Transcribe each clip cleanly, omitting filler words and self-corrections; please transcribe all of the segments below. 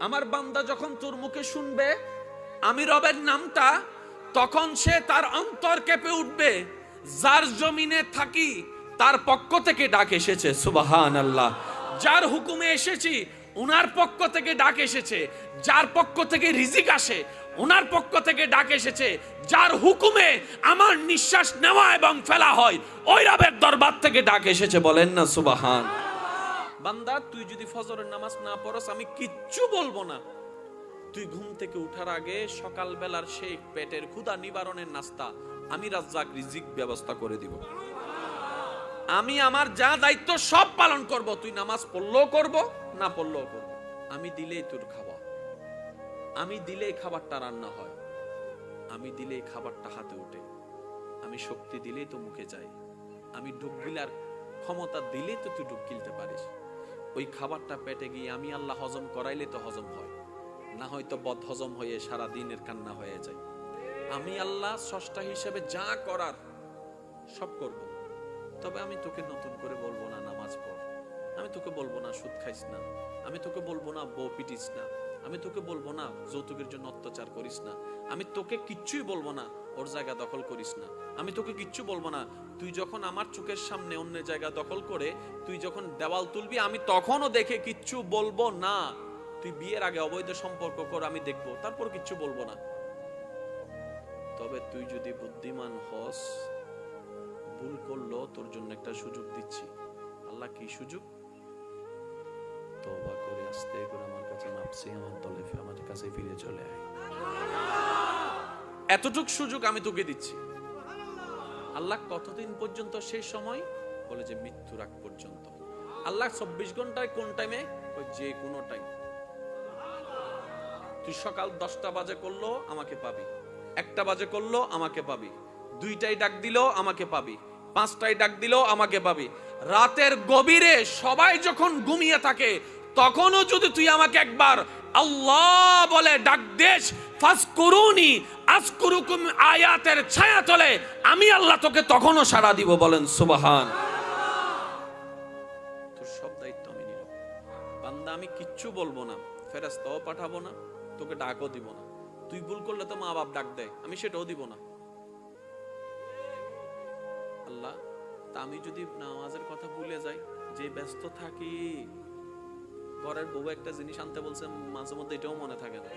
আমার বান্দা যখন তোর মুখে শুনবে আমি রবের নামটা, তখন সে তার অন্তর কেঁপে উঠবে। যার জমিনে থাকি তার পক্ষ থেকে ডাক এসেছে, সুবহানাল্লাহ। যার হুকুমে এসেছি উনার পক্ষ থেকে ডাক এসেছে। যার পক্ষ থেকে রিজিক আসে উনার পক্ষ থেকে ডাক এসেছে। যার হুকুমে আমার নিঃশ্বাস নেওয়া এবং ফেলা হয় ওই রবের দরবার থেকে ডাক এসেছে, বলেন না সুবহান। বান্দা, তুই যদি ফজরের নামাজ না পড়স আমি কিচ্ছু বলবো না। তুই ঘুম থেকে উঠার আগে সকাল বেলার সেই পেটের ক্ষুধা নিবারণের নাস্তা আমি রাজ্জাক রিজিক ব্যবস্থা করে দিব। আমি আমার যা দায়িত্ব সব পালন করব। তুই নামাজ পড়লেও করব, না পড়লেও করব। আমি দিলেই তোর খাবার, আমি দিলেই খাবারটা রান্না হয়, আমি দিলেই খাবারটা হাতে ওঠে, আমি শক্তি দিলেই তো মুখে যায়, আমি ডুব গিলার ক্ষমতা দিলেই তো তুই ডুব গিলতে পারিস। ওই খাবারটা পেটে গিয়ে আমি আল্লাহ হজম করাইলে তো হজম হয়, না হয়তো বদ হজম হয়ে সারা দিনের কান্না হয়ে যায়। আমি আল্লাহ স্রষ্টা হিসেবে যা করার সব করব। তবে আমি তোকে নতুন করে বলবো না নামাজ পড়, আমি তোকে বলবো না সুদ খাইস না, আমি তোকে বলবো না বউ পিটিস না, আমি তোকে বলবো না যৌতুকের জন্য অত্যাচার করিস না, আমি তোকে কিচ্ছুই বলবো না ওর জায়গা দখল করিস না, আমি তোকে কিচ্ছু বলবো না। তুই যখন আমার চোখের সামনে অন্য জায়গা দখল করে তুই যখন দেওয়াল তুলবি আমি তখনও দেখে কিচ্ছু বলবো না। তুই বিয়ের আগে অবৈধ সম্পর্ক কর, আমি দেখবো, তারপর কিচ্ছু বলবো না। তবে তুই যদি বুদ্ধিমান হস, ভুল করলো তোর জন্য একটা সুযোগ দিচ্ছি। আল্লাহ কি সুযোগ? তওবা করে আস্তে করে আমার কাছে নাফসি আমার দলে আমার কাছে ফিরে চলে আয়। এতটুক সুযোগ আমি তোকে দিচ্ছি। আল্লাহ কতদিন পর্যন্ত? সেই সময় বলে যে মৃত্যুর আগ পর্যন্ত। আল্লাহ 24 ঘন্টায় কোন টাইমে? যে কোনো টাইম। তুই সকাল 10টা বাজে করলো আমাকে পাবি, 1টা বাজে করলো আমাকে পাবি, 2টায় ডাক দিলো আমাকে পাবি, 5টায় ডাক দিলো আমাকে পাবি। রাতের গভীরে সবাই যখন ঘুমিয়ে থাকে তখনও যদি তুই আমাকে একবার আল্লাহ বলে ডাক দেস, ফাজকুরুনি আযকুরুকুম আয়াতের ছায়া তলে আমি আল্লাহ তোকে তখনও সাড়া দিব, বলেন সুবহান। তোর সব দায়িত্ব আমি নিলাম বান্দা, আমি কিচ্ছু বলবো না, ফেরেশতাও পাঠাবো না, তোকে ডাকও দিব না। তুই ভুল করলে তো মা বাপ ডাক দেয়, আমি সেটাও দিব না। আল্লাহ, তা আমি যদি নামাজের কথা ভুলে যাই, যে ব্যস্ত থাকি, ঘরের বউ একটা জিনিস আনতে বলছে মাঝে মধ্যে এটাও মনে থাকে না,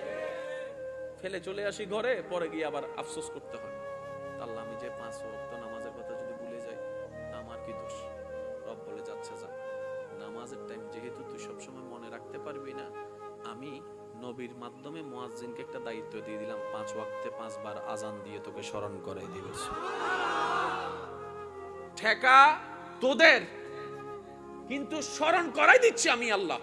ফেলে চলে আসি ঘরে, পরে গিয়ে আবার আফসোস করতে হয়। আল্লাহ, আমি যে 5 ওয়াক্ত নামাজের কথা যদি ভুলে যাই আমার কি দোষ? রব বলে যাচ্ছে যা, নামাজের টাইম যেহেতু তুই সবসময় মনে রাখতে পারবি না, আমি নবীর মাধ্যমে মুয়াজ্জিনকে একটা দায়িত্ব দিয়ে দিলাম, 5 ওয়াক্তে 5 বার আজান দিয়ে তোকে স্মরণ করাই দিবে। ঠেকা তোদের, কিন্তু স্মরণ করাই দিচ্ছি আমি আল্লাহ।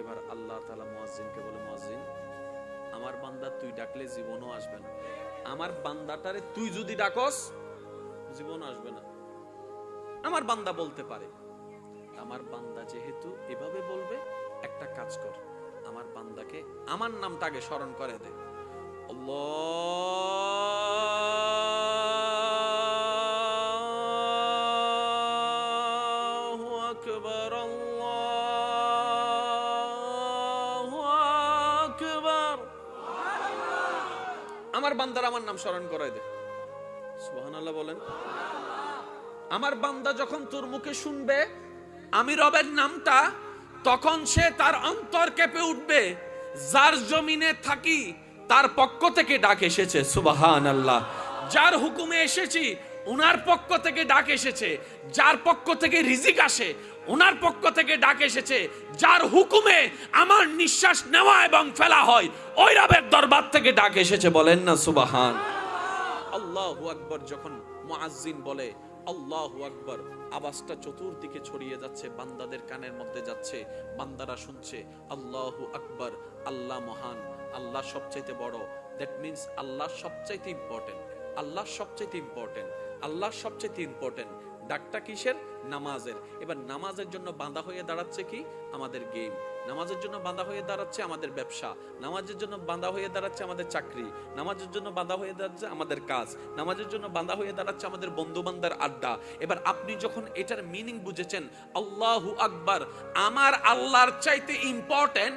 এবার আল্লাহ তাআলা মুয়াজ্জিনকে বলে, মুয়াজ্জিন, আমার বান্দা তুই ডাকলে জীবনও আসবে না, আমার বান্দাটারে তুই যদি ডাকস জীবন আসবে না। আমার বান্দা বলতে পারে, আমার বান্দা যেহেতু এভাবে বলবে, একটা কাজ কর, আমার বান্দাকে আমার নামটা আগে স্মরণ করে দে। আল্লাহু আকবার, আল্লাহু আকবার। আমার বান্দার আমার নাম স্মরণ করে দে, সুবহানাল্লাহ বলেন। আমার বান্দা যখন তোর মুখে শুনবে আমি রবের নামটা, তখন সে তার অন্তর কেঁপে উঠবে। যার জমিনে থাকি তার পক্ষ থেকে ডাক এসেছে, সুবহানাল্লাহ। যার হুকুমে এসেছি উনার পক্ষ থেকে ডাক এসেছে। যার পক্ষ থেকে রিজিক আসে উনার পক্ষ থেকে ডাক এসেছে। যার হুকুমে আমার নিঃশ্বাস নেওয়া এবং ফেলা হয় ওই রবের দরবার থেকে ডাক এসেছে, বলেন না সুবহান। আল্লাহু আকবার যখন মুয়াজ্জিন বলে আল্লাহু আকবার, আওয়াজটা চতুর্দিকে ছড়িয়ে যাচ্ছে, বান্দাদের কানের মধ্যে যাচ্ছে, বান্দারা শুনছে আল্লাহু আকবার। আল্লাহ মহান, আল্লাহ সবচাইতে বড়। দ্যাট মিন্স আল্লাহ সবচাইতে ইম্পর্টেন্ট, আল্লাহ সবচাইতে ইম্পর্টেন্ট, আল্লাহ সবচাইতে ইম্পর্টেন্ট। ডাকটা কিসের? নামাজের। এবার নামাজের জন্য বাঁধা হয়ে দাঁড়াচ্ছে কি? আমাদের গেম। নামাজের জন্য বাঁধা হয়ে দাঁড়াচ্ছে আমাদের ব্যবসা। নামাজের জন্য বাঁধা হয়ে দাঁড়াচ্ছে আমাদের চাকরি। নামাজের জন্য বাঁধা হয়ে দাঁড়াচ্ছে আমাদের কাজ। নামাজের জন্য বাঁধা হয়ে দাঁড়াচ্ছে আমাদের বন্ধু বান্দার আড্ডা। এবার আপনি যখন এটার মিনিং বুঝেছেন, আল্লাহু আকবার, আমার আল্লাহর চাইতে ইম্পর্টেন্ট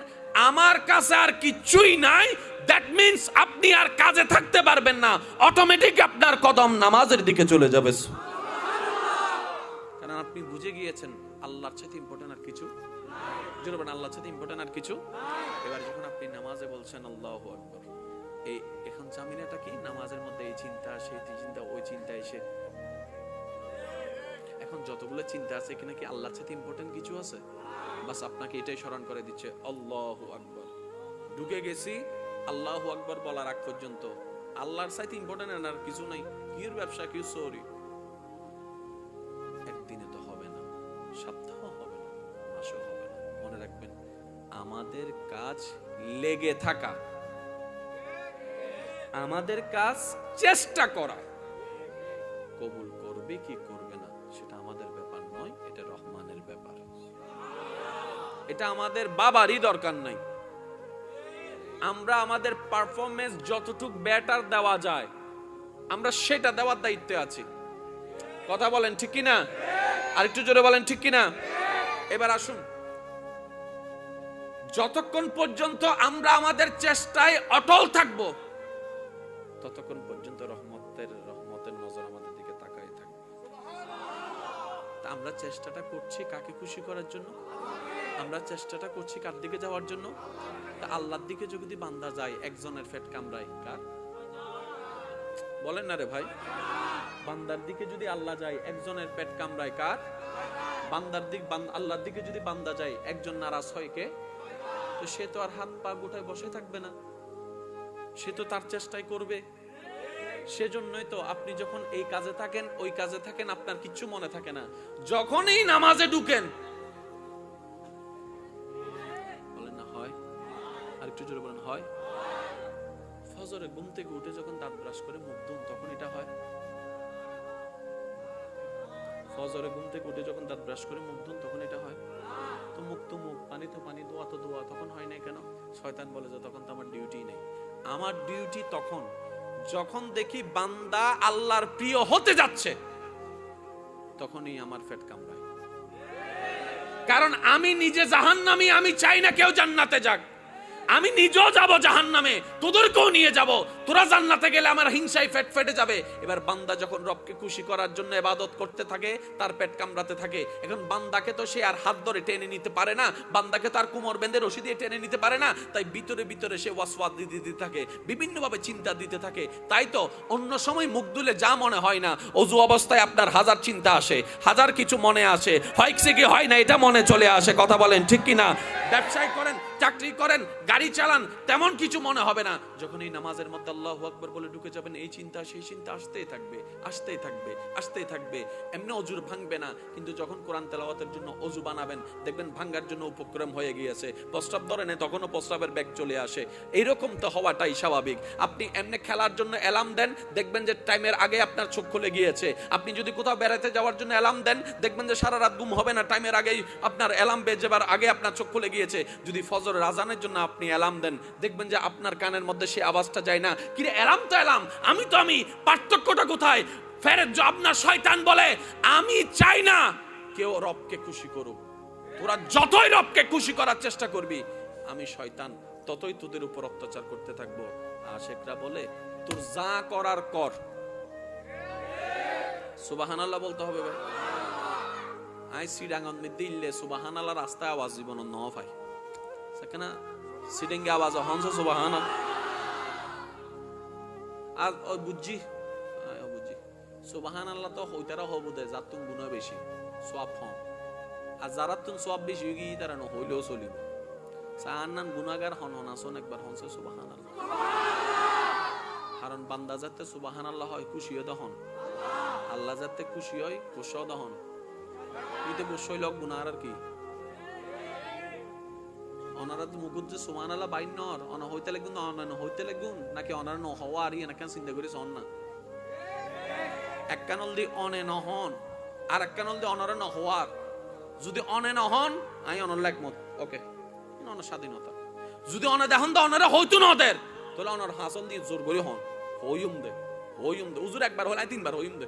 আমার কাছে আর কিছুই নাই, দ্যাট মিন্স আপনি আর কাজে থাকতে পারবেন না, অটোমেটিক আপনার কদম নামাজের দিকে চলে যাবে। কারণ আপনি বুঝে গিয়েছেন আল্লাহর চাইতে ইম্পর্টেন্ট আর কিছু জোরবেন, আল্লাহর চাইতে ইম্পর্টেন্ট আর কিছু। এবার যখন আপনি নামাজে বলছেন আল্লাহু আকবার, এই এখন জামিনাটা কি? নামাজের মধ্যে এই চিন্তা, সেই চিন্তা, ওই চিন্তা এসে এখন যতগুলো চিন্তা আছে এখানে কি আল্লাহর চাইতে ইম্পর্টেন্ট কিছু আছে? বাস আপনাকে এটাই স্মরণ করে দিচ্ছে আল্লাহু আকবার। ঢুকে গেছি আল্লাহু আকবার বলার আগ পর্যন্ত আল্লাহর চাইতে ইম্পর্টেন্ট আর কিছু নাই। কির ব্যবসা, কি সরি, একদিনে তো হবে না, সপ্তাহ হবে না, মাসও হবে না। মনে রাখবেন, আমাদের কাজ লেগে থাকা, আমাদের কাজ চেষ্টা করা। কবুল করবে কি করবে না সেটা আমাদের ব্যাপার নয়, এটা রহমানের ব্যাপার। এটা আমাদের বাবারই দরকার নাই। আমরা আমাদের পারফরমেন্স যতটুক বেটার দেওয়া যায় আমরা সেটা দেওয়ার দায়িত্বে আছি। কথা বলেন ঠিক কিনা? আরেকটু জোরে বলেন ঠিক কিনা? এবার আসুন, যতক্ষণ পর্যন্ত আমরা আমাদের চেষ্টায় অটল থাকব ততক্ষণ পর্যন্ত রহমতের নজর আমাদের দিকে তাকাই থাকবে। আমরা চেষ্টাটা করছি কাকে খুশি করার জন্য? আমরা চেষ্টাটা করছি কার দিকে যাওয়ার জন্য? তা আল্লাহর দিকে যদি বান্দা যায়, একজনের পেট কামড়ায় কার? বলেন না রে ভাই। বান্দার দিকে যদি আল্লাহ যায়, একজনের পেট কামড়ায় কার? বান্দার দিক আল্লাহর দিকে যদি বান্দা যায়, একজন নারাজ হয় কে? তো সে তো আর হাত পা গোটায় বসে থাকবে না, সে তো তার চেষ্টাই করবে। সেজন্যই তো আপনি যখন এই কাজে থাকেন, ওই কাজে থাকেন, আপনার কিচ্ছু মনে থাকে না। যখনই নামাজে ঢুকেন, বলেন না হয়? আর একটু জোরে বলেন হয়? ফজরে ঘুম থেকে উঠে যখন দাঁত ব্রাশ করে মুখ ধুন তখন এটা হয়? ফজরে ঘুম থেকে উঠে যখন দাঁত ব্রাশ করে মুখ ধুন তখন এটা হয়? তো মুখ তো মুখ, পানি তো পানি, দোয়া তো দোয়া, তখন হয় না কেন? শয়তান বলে যে তখন তো আমার ডিউটি নেই। আমার ডিউটি তখন যখন দেখি বান্দা আল্লাহর প্রিয় হতে যাচ্ছে, তখনই আমার পেট কামড়ায়। কারণ আমি নিজে জাহান্নামী, আমি চাই না কেউ জান্নাতে যাক। আমি নিজেও যাব জাহান্নামে, তোদেরকেও নিয়ে যাব। তোরা জান্নাতে গেলে আমার হিংসায় পেট ফেটে যাবে। এবার বান্দা যখন রবকে খুশি করার জন্য ইবাদত করতে থাকে, তার পেট কামড়াতে থাকে। এখন বান্দাকে তো সে আর হাত ধরে টেনে নিতে পারে না, বান্দাকে তার কোমর বেঁধে রশি দিয়ে টেনে নিতে পারে না। তাই ভিতরে ভিতরে সে ওয়াসওয়াস দিতে থাকে, বিভিন্নভাবে চিন্তা দিতে থাকে। তাই তো অন্য সময় মুখ দুলে যা মনে হয় না, অজু অবস্থায় আপনার হাজার চিন্তা আসে, হাজার কিছু মনে আসে, হয়ছে কি হয় না এটা মনে চলে আসে। কথা বলেন ঠিক কিনা? ব্যবসায় করেন, চাকরি করেন, গাড়ি চালান, তেমন কিছু মনে হবে না। যখন এই নামাজের মধ্যে আল্লাহু আকবার বলে ঢুকে যাবেন, এই চিন্তা সেই চিন্তা আসতেই থাকবে, আসতেই থাকবে, আসতেই থাকবে। এমনি অজুর ভাঙবে না, কিন্তু যখন কোরআন তেলাওয়াতের জন্য অজু বানাবেন দেখবেন ভাঙার জন্য উপক্রম হয়ে গিয়েছে। প্রস্রাব ধরে নেই, তখনও প্রস্রাবের ব্যাগ চলে আসে। এইরকম তো হওয়াটাই স্বাভাবিক। আপনি এমনি খেলার জন্য অ্যালার্ম দেন, দেখবেন যে টাইমের আগে আপনার চোখ খুলে গিয়েছে। আপনি যদি কোথাও বেড়াতে যাওয়ার জন্য অ্যালার্ম দেন, দেখবেন যে সারা রাত ঘুম হবে না, টাইমের আগেই আপনার অ্যালার্ম বেজে যাবার আগে আপনার চোখ খুলে গিয়েছে। যদি ফজরের আজানের জন্য আপনি অ্যালার্ম দেন, দেখবেন যে আপনার কানের মধ্যে সেই আওয়াজটা যায় না। কিরে অ্যালার্ম তো অ্যালার্ম, আমি তো আমি, পার্থক্যটা কোথায়? ফেরেজ আপনার শয়তান বলে আমি চাই না কেউ রবকে খুশি করুক। তোরা যতই রবকে খুশি করার চেষ্টা করবি, আমি শয়তান ততই তোদের উপর অত্যাচার করতে থাকবো। আশেকরা বলে তোর যা করার কর। সুবহানাল্লাহ বলতে হবে ভাই। আই সিডাঙ্গন মে দিল্লে সুবহানাল্লাহ রাস্তায় আওয়াজ জীবন ন ভাই সেখানে সিডিঙ্গে আওয়াজ হনস সুবহানাল্লাহ। আর ওই বুঝছি সুবহানাল্লাহ তো হইতারা হবু দে যার তুম গুনাহ বেশি সওয়াব হন, আর যারা তুম সওয়াব বেশি হই গই তারা ন হইলেও চলিব। সাহান্নান গুনাহগার হন আসন একবার হনস সুবহানাল্লাহ। কারণ বান্দা যাতে সুবহানাল্লাহ হয় খুশি হয় দহন, আল্লাহ যাতে খুশি হয় খুশি দহন। তুইতে খুশি হইল গুনাহ আর কি ওনারা তো মুকুট যে সুবহানাল্লাহ বাইন নর অন হইতে লাগুন অন হইতে লাগুন নাকি ওনারা ন হওয়া আর ইয়ে না কেন চিন্তা করিস অন না এক কানল দি অনে নহন আর এক কানল দিয়ে অনরে ন হওয়ার, যদি অনে ন হন আমি অনর একমত, ওকে অনর স্বাধীনতা। যদি অনে দেখুন তো অনরে হইতো না ওদের, তাহলে অনর হাসল দিয়ে জোর করে হন হইম দে উজুর একবার হলে তিনবার হইম দে।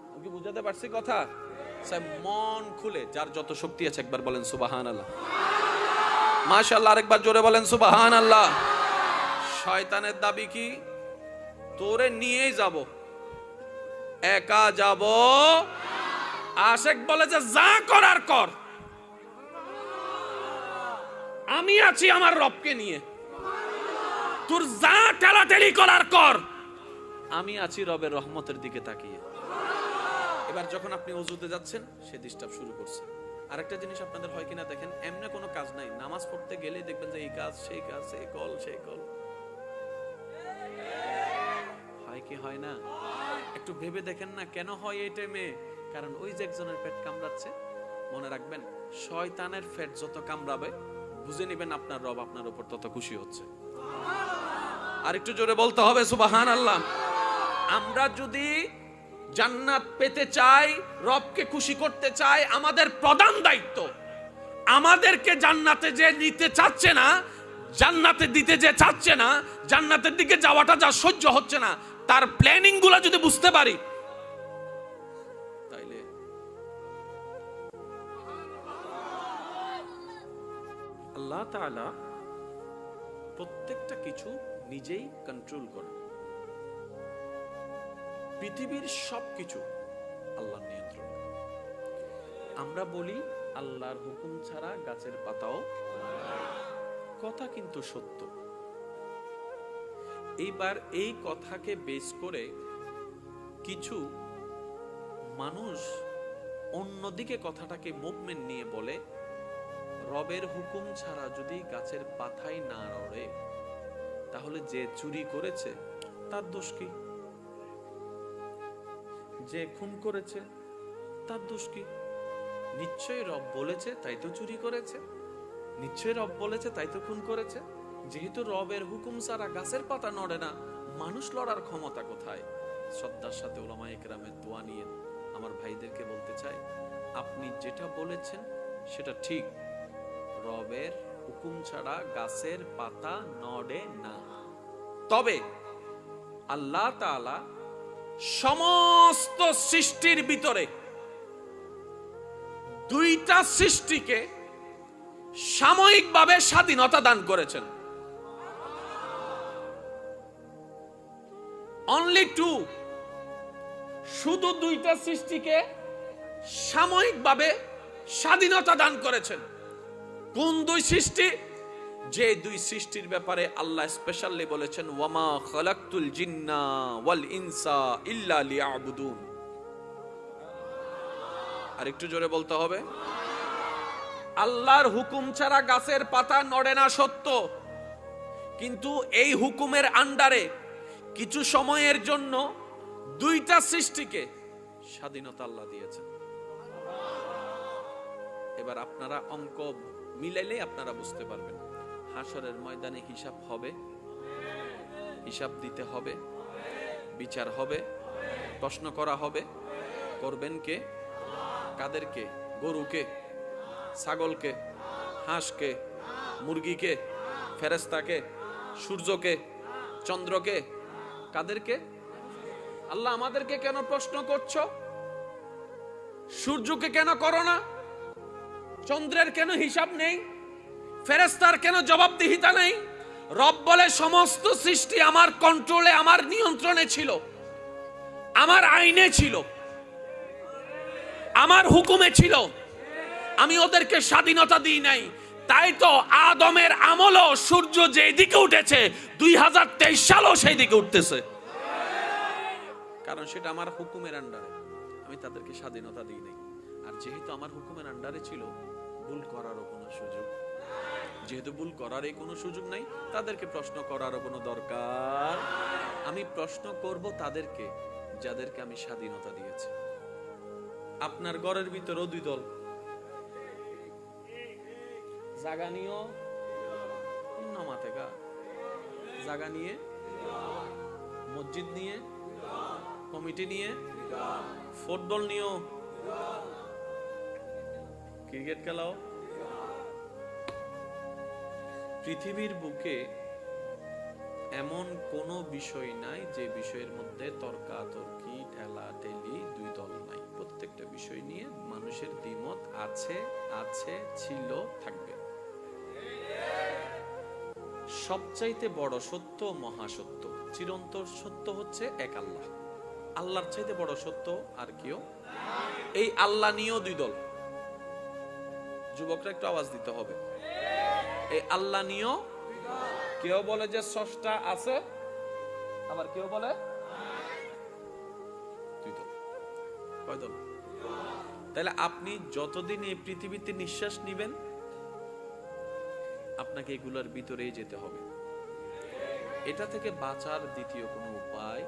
আমি কি বুঝাতে পারছি কথা? মন খুলে, যার যত শক্তি আছে একবার বলেন সুবহানাল্লাহ, মাশাআল্লাহ, আরেকবার জোরে বলেন সুবহানাল্লাহ। শয়তানের দাবি কি? তোরে নিয়েই যাব, একা যাব। আশেক বলে যে যা করার কর, আমি আছি আমার রবকে নিয়ে, তোর যা ঠেলাঠেলি করার কর, আমি আছি রবের রহমতের দিকে তাকিয়ে। এবার যখন আপনি ওযুতে যাচ্ছেন, সে ডিস্টার্ব শুরু করছে। আরেকটা জিনিস আপনাদের হয় কিনা দেখেন, এমনি কোনো কাজ নাই, নামাজ পড়তে গেলে দেখবেন যে এই কাজ সেই কাজ, এই কল সেই কল, হয় কি হয় না? একটু ভেবে দেখেন না কেন হয় এই টাইমে? কারণ ওই যে একজনের পেট কামড়াচ্ছে। মনে রাখবেন, শয়তানের পেট যত কামড়াবে বুঝে নেবেন আপনার রব আপনার উপর তত খুশি হচ্ছে। আর একটু জোরে বলতে হবে সুবহানাল্লাহ। আমরা যদি জান্নাত পেতে চাই, রবকে খুশি করতে চাই, আমাদের প্রধান দায়িত্ব আমাদেরকে জান্নাতে যে নিতে চাচ্ছে না, জান্নাতে দিতে যে চাচ্ছে না, জান্নাতের দিকে যাওয়াটা যা সহ্য হচ্ছে না, তার প্ল্যানিং গুলা যদি বুঝতে পারি, তাইলে আল্লাহ তাআলা প্রত্যেকটা কিছু নিজেই কন্ট্রোল করে। পৃথিবীর সবকিছু আল্লাহর নিয়ন্ত্রণ। আমরা বলি আল্লাহর হুকুম ছাড়া গাছের পাতাও, কথা কিন্তু সত্য। এইবার এই কথাকে বেস করে কিছু মানুষ অন্যদিকে কথাটাকে মুভমেন্ট নিয়ে বলে, রবের হুকুম ছাড়া যদি গাছের পাতাই না নড়ে, তাহলে যে চুরি করেছে তার দোষ কি? যে খুন করেছে তার দোষ কি? নিশ্চয়ই রব বলেছে তাই তো চুরি করেছে, নিশ্চয়ই রব বলেছে তাই তো খুন করেছে। যেহেতু রবের হুকুম ছাড়া গাছের পাতা নড়ে না, মানুষ লড়ার ক্ষমতা কোথায়? শ্রদ্ধার সাথে উলামায়ে কেরামের দোয়া নিয়ে আমার ভাইদেরকে বলতে চাই, আপনি যেটা বলেছেন সেটা ঠিক, রবের হুকুম ছাড়া গাছের পাতা নড়ে না। তবে আল্লাহ তাআলা সমস্ত সৃষ্টির ভিতরে দুইটা সৃষ্টিকে সাময়িকভাবে স্বাধীনতা দান করেছেন। অনলি টু, শুধু দুইটা সৃষ্টিকে সাময়িকভাবে স্বাধীনতা দান করেছেন। কোন দুই সৃষ্টি? যে দুই সৃষ্টির ব্যাপারে আল্লাহ স্পেশালি বলেছেন, ওয়ামা খালাকতুল জিন্না ওয়াল ইনসা ইল্লা লিয়াবুদুন। আর একটু জোরে বলতে হবে। আল্লাহর হুকুম ছাড়া গাছের পাতা নড়ে না সত্য, কিন্তু এই হুকুমের আন্ডারে কিছু সময়ের জন্য দুইটা সৃষ্টিকে স্বাধীনতা আল্লাহ দিয়েছেন। এবার আপনারা অঙ্ক মিলাইলে আপনারা বুঝতে পারবেন, হাসরের ময়দানে হিসাব হবে, হিসাব দিতে হবে, বিচার হবে, প্রশ্ন করা হবে। করবেন কে? কাদেরকে? গরুকে, ছাগলকে, হাঁসকে, মুরগিকে, ফেরেশতাকে, সূর্যকে, চন্দ্রকে, কাদেরকে? আল্লাহ আমাদেরকে কেন প্রশ্ন করছো? সূর্যকে কেন করো না? চন্দ্রের কেন হিসাব নেই? ফেরেশতার কেন জবাবদিহিতা নেই? রব বলে সমস্ত সৃষ্টি আমার কন্ট্রোলে, আমার নিয়ন্ত্রণে ছিল, আমার আইনে ছিল, আমার হুকুমে ছিল, আমি ওদেরকে স্বাধীনতা দিই নাই। তাই তো আদমের আমলও সূর্য যেই দিকে উঠেছে 2023 সালও সেই দিকে উঠতেছে, কারণ সেটা আমার হুকুমের আন্ডারে, আমি তাদেরকে স্বাধীনতা দিই নাই। আর যেহেতু আমার হুকুমের আন্ডারে ছিল, ভুল করারও কোনো সুযোগ, যেহেতু ভুল করার কোনো সুযোগ নাই, তাদেরকে প্রশ্ন করারও কোনো দরকার। আমি প্রশ্ন করব তাদেরকে যাদেরকে আমি স্বাধীনতা দিয়েছি। আপনার ঘরের ভিতরেও দুই দল, জাগা নিয়েও নামাতে গা, জাগা নিয়ে, মসজিদ নিয়ে, কমিটি নিয়ে, ফুটবল নিয়েও, ক্রিকেট খেলাও। পৃথিবীর বুকে এমন কোন বিষয় নাই যে বিষয়ের মধ্যে তর্কাতর্কি, ঠেলা ঠেলি, দুই দল নাই। প্রত্যেকটা বিষয় নিয়ে মানুষের দ্বিমত আছে, আছে, ছিল, থাকবে। সবচাইতে বড় সত্য, মহাসত্য, চিরন্তর সত্য হচ্ছে এক আল্লাহ। আল্লাহর চাইতে বড় সত্য আর কেউ। এই আল্লাহ নিয়েও দুই দল। যুবকরা একটু আওয়াজ দিতে হবে। এই আল্লাহ নিয়েও কেউ বলে যে স্রষ্টা আছে, আবার কেউ বলে দুই দল। কয় দল? তাহলে আপনি যতদিন এই পৃথিবীতে নিঃশ্বাস নিবেন, আপনাকে এগুলোর ভিতরেই যেতে হবে। এটা থেকে বাঁচার দ্বিতীয় কোনো উপায়।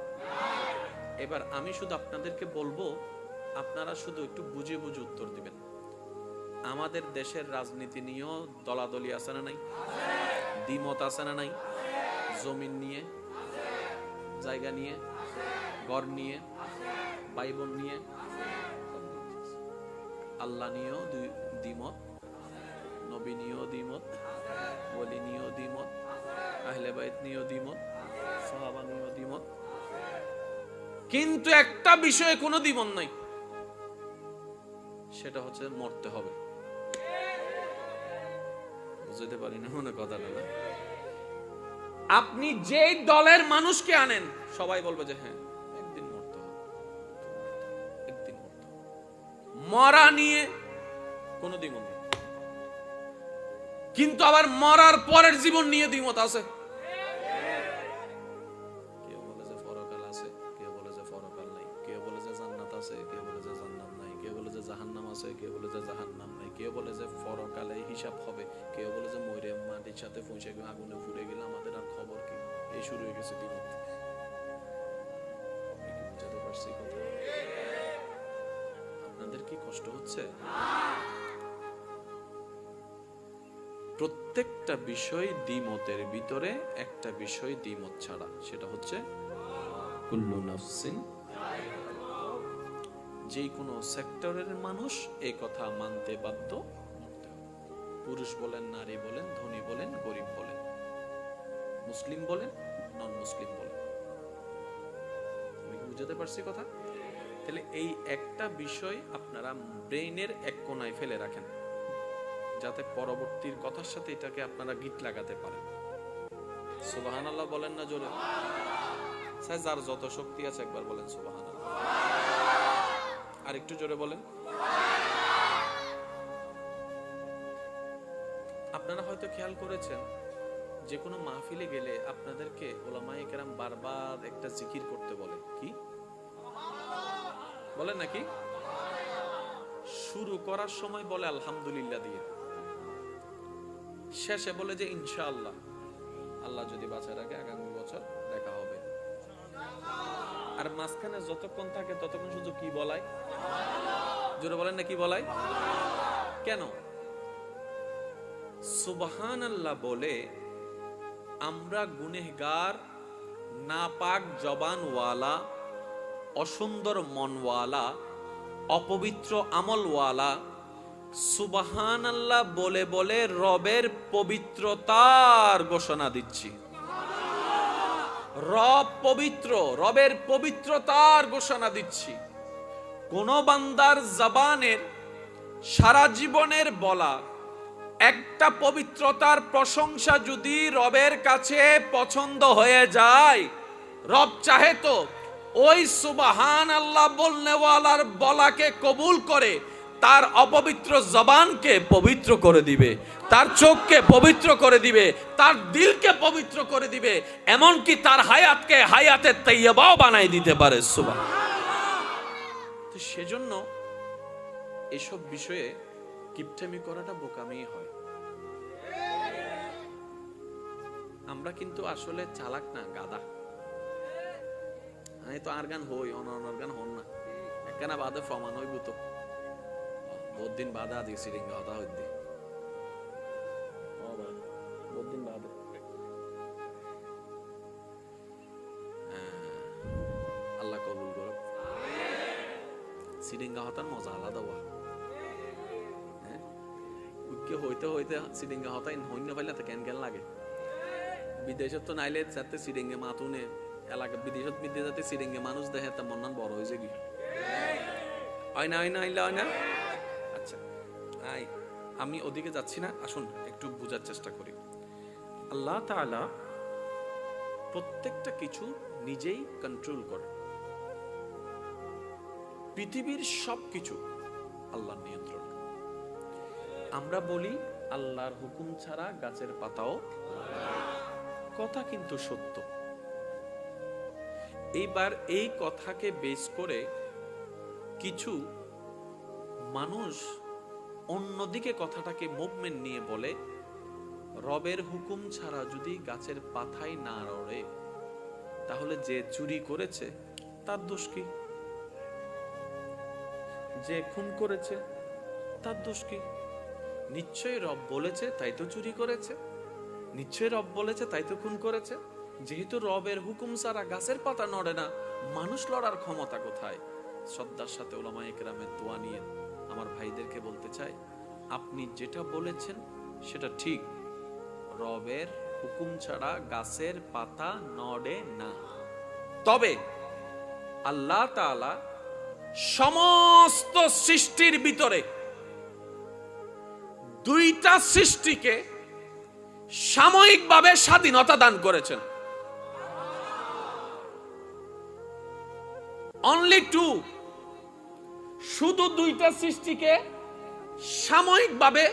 এবার আমি শুধু আপনাদেরকে বলবো, আপনারা শুধু একটু বুঝে বুঝে উত্তর দিবেন। আমাদের দেশের রাজনীতি নিয়েও দলাদলি আছে না নাই? দ্বিমত আছে না নাই? জমিন নিয়ে, জায়গা নিয়ে, ঘর নিয়ে, ভাই বোন নিয়ে, আল্লাহ নিয়েও দ্বিমত, নবী নিয়েও দ্বিমত, ওলি নিয়েও দ্বিমত, আহলে বাইত নিয়েও দ্বিমত, সাহাবা নিয়েও দ্বিমত। কিন্তু একটা বিষয়ে কোনো দ্বিমত নাই, সেটা হচ্ছে মরতে হবে। বুঝতে পারি না মনে কথাটা না? আপনি যে দলের মানুষকে আনেন, সবাই বলবে যে হ্যাঁ একদিন মরতে হবে, একদিন মরতে হবে। মরা নিয়ে কোনো দ্বিমত নেই, কিন্তু আবার মরার পরের জীবন নিয়ে দ্বিমত আছে। কেউ বলে যে পরকাল আছে, কেউ বলে যে পরকাল নাই, কেউ বলে যে জান্নাত আছে, কেউ বলে যে জান্নাত নাই, কেউ বলে যে জাহান্নাম আছে, কেউ বলে যে জাহান্নাম নাই, কেউ বলে যে পরকালে হিসাব হবে, কেউ বলে যে মরে মাটির সাথে পৌঁছে গেলে আগুনে পুড়ে গেলে আমাদের আর খবর কি। এই শুরু হয়ে গেছে দ্বিমত। বুঝতে পারছি কথা? আপনাদের কি কষ্ট হচ্ছে? প্রত্যেকটা বিষয় দ্বিমতের ভিতরে একটা বিষয় দ্বিমত ছাড়া, সেটা হচ্ছে কুল্লু নাফসিন। যে কোনো সেক্টরের মানুষ এই কথা মানতে বাধ্য। পুরুষ বলেন, নারী বলেন, ধনী বলেন, গরিব বলেন, মুসলিম বলেন, নন মুসলিম বলেন। আমি কি বুঝাতে পারছি কথা? তাহলে এই একটা বিষয় আপনারা ব্রেইনের এক কোণায় ফেলে রাখেন, যাতে পরবর্তীর কথার সাথে এটাকে আপনারা গিট লাগাতে পারেন। সুবহানাল্লাহ বলেন না জোরে? যার যত শক্তি আছে একবার বলেন সুবহানাল্লাহ। আর একটু জোরে বলেন। আপনারা হয়তো খেয়াল করেছেন, যে কোনো মাহফিলে গেলে আপনাদেরকে উলামায়ে কেরাম বারবার একটা জিকির করতে বলে। কি বলেন নাকি? শুরু করার সময় বলে আলহামদুলিল্লাহ দিয়ে, শেষে বলে যে ইনশাআল্লাহ, আল্লাহ যদি বাঁচায় রাখে আগামী বছর দেখা হবে। আর মাঝখানে যতক্ষণ থাকে ততক্ষণ শুধু কি বলাই? জোরে বলেন না, কি বলাই? কেন? সুবহানাল্লাহ বলে আমরা গুনেহগার, নাপাক জবানওয়ালা, অসুন্দর মনওয়ালা, অপবিত্র আমলওয়ালা, সুবহানাল্লাহ বলে বলে রবের পবিত্রতার ঘোষণা দিচ্ছি। রব পবিত্র, রবের পবিত্রতার ঘোষণা দিচ্ছি। কোন বান্দার জবানের সারা জীবনের বলা একটা পবিত্রতার প্রশংসা যদি রবের কাছে পছন্দ হয়ে যায়, রব চাহে তো ওই সুবহানাল্লাহ বলনেওয়ালার বলাকে কবুল করে তার অপবিত্র জবানকে পবিত্র করে দিবে, তার চোখকে পবিত্র করে দিবে, তার দিলকে পবিত্র করে দিবে, এমনকি তার হায়াতকে হায়াতে তাইয়্যিবাও বানাই দিতে পারে। সুবহানাল্লাহ। তো সেজন্য এসব বিষয়ে কিপটামি করাটা বোকামি হয়। আমরা কিন্তু আসলে চালাক না, গাদা। আমি তো আর গান হই, অনর গান হন না, একখানা বাদে প্রমাণ হইব তো। বহুত দিন বাদে আদি সিরিঙ্গা হতা হইতে বহুত দিন বাদে। আল্লাহ কবুল করো। সিডিঙ্গা হতার মজা আলাদা ওয়া হ্যাঁ উইকে হইতে হইতে সিডিঙ্গা হতাই হইন্য পাইলে তো কেন কেন লাগে বিদেশত তো নাইলে যাতে সিডিঙ্গে মাতুনে এলাকা বিদেশত মিদ্যে যাতে সিডিঙ্গে মানুষ দেখে তা মন বড় হয়েছে কি হয় না হয় না আচ্ছা আমি ওদিকে যাচ্ছি না, আসুন একটু বোঝার চেষ্টা করি। আল্লাহ তাআলা প্রত্যেকটা কিছু নিজেই কন্ট্রোল করে। পৃথিবীর সবকিছু আল্লাহর নিয়ন্ত্রণ। আমরা বলি আল্লাহর হুকুম ছাড়া গাছের পাতাও, কথা কিন্তু সত্য। এইবার এই কথাকে বেস করে কিছু মানুষ অন্যদিকে কথাটাকে মুভমেন্ট নিয়ে বলে, রবের হুকুম ছাড়া যদি গাছের পাতাই না নড়ে তাহলে যে চুরি করেছে তার দোষ কি? যে খুন করেছে তার দোষ কি? নিশ্চয়ই রব বলেছে তাই তো চুরি করেছে, নিশ্চয়ই রব বলেছে তাই তো খুন করেছে। যেহেতু রবের হুকুম ছাড়া গাছের পাতা নড়ে না, মানুষ লড়ার ক্ষমতা কোথায়? শ্রদ্ধার সাথে উলামায়ে কেরামের দোয়া নিয়ে আমার ভাইদেরকে বলতে চাই, আপনি যেটা বলেছেন সেটা ঠিক, রবের হুকুম ছাড়া গাছের পাতা নড়ে না। তবে আল্লাহ তাআলা সমস্ত সৃষ্টির ভিতরে দুইটা সৃষ্টিকে সাময়িকভাবে স্বাধীনতা দান করেছেন। অনলি টু, শুধু দুইটা সৃষ্টিকে সাময়িকভাবে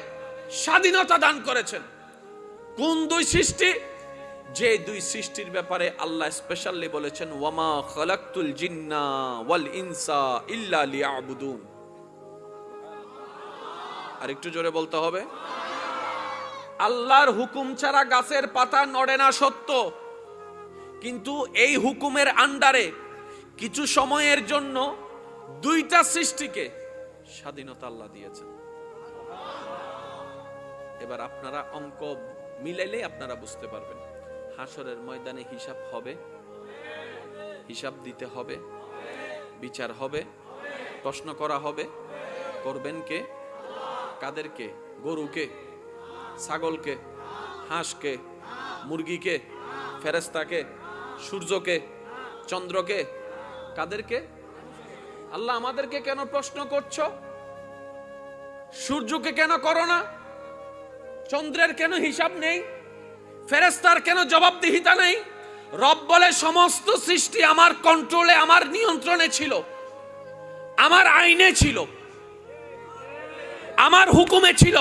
স্বাধীনতা দান করেছেন। কোন দুই সৃষ্টি? যে দুই সৃষ্টির ব্যাপারে আল্লাহ স্পেশালি বলেছেন, ওয়ামা খালাকতুল জিন্না ওয়াল ইনসা ইল্লা লিয়াবুদুন। আরেকটু জোরে বলতে হবে। আল্লাহর হুকুম ছাড়া গাছের পাতা নড়ে না সত্য, কিন্তু এই হুকুমের আন্ডারে কিছু সময়ের জন্য দুইটা সৃষ্টিকে স্বাধীনতা আল্লাহ দিয়েছেন। এবার আপনারা অঙ্ক মিলাইলে আপনারা বুঝতে পারবেন, হাসরের ময়দানে হিসাব হবে, হিসাব দিতে হবে, বিচার হবে, প্রশ্ন করা হবে। করবেন কে? কাদেরকে? গরুকে, ছাগলকে, হাঁসকে, মুরগিকে, ফেরেশতাকে, সূর্যকে, চন্দ্রকে, কাদেরকে? আল্লাহ আমাদেরকে কেন প্রশ্ন করছো? সূর্যকে কেন করো না? চন্দ্রের কেন হিসাব নেই? ফেরেশতার কেন জবাবদিহিতা নেই? রব বলে সমস্ত সৃষ্টি আমার কন্ট্রোলে, আমার নিয়ন্ত্রণে ছিল, আমার আইনে ছিল, আমার হুকুমে ছিল,